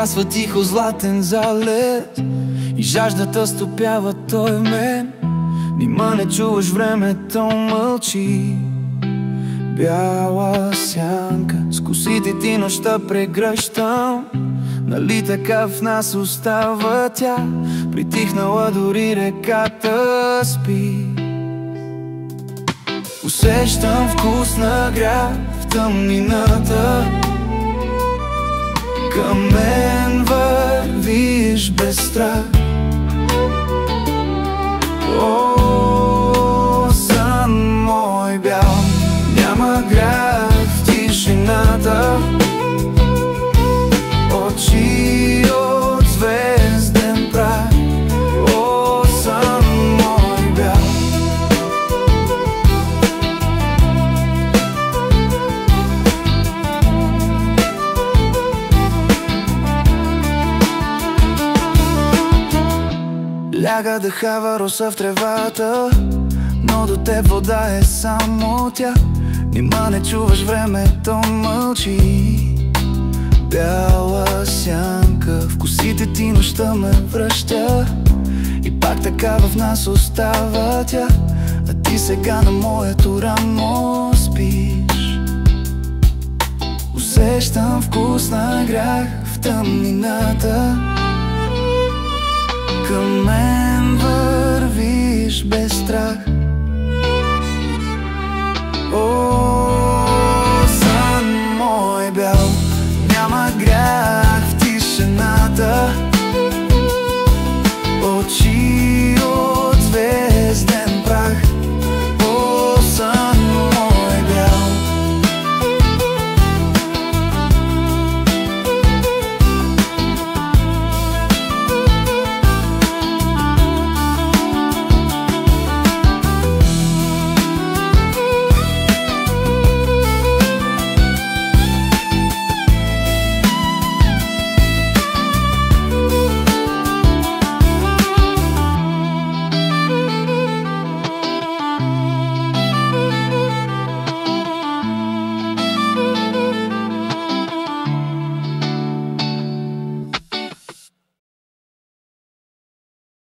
Погасва тихо златен залез и жаждата стопява той в мен. Нима не чуваш, времето мълчи. Бяла сянка, с косите ти нощта прегръщам. Нали така в нас остава тя, притихнала дори реката спи. Усещам вкус на грях в тъмнината. Към мен вървиш без страх. О, сън мой бял, няма грях в тишината. Очи от звезден прах. О, сън мой бял. Ляга да хава роса в тревата, но до теб вода е само тя. Нима не чуваш, времето мълчи. Бяла сянка, в косите ти нощта ме връща. И пак така в нас остава тя, а ти сега на моето рамо спиш. Усещам вкус на грях в тъмнината. Към мен вървиш без страх. О,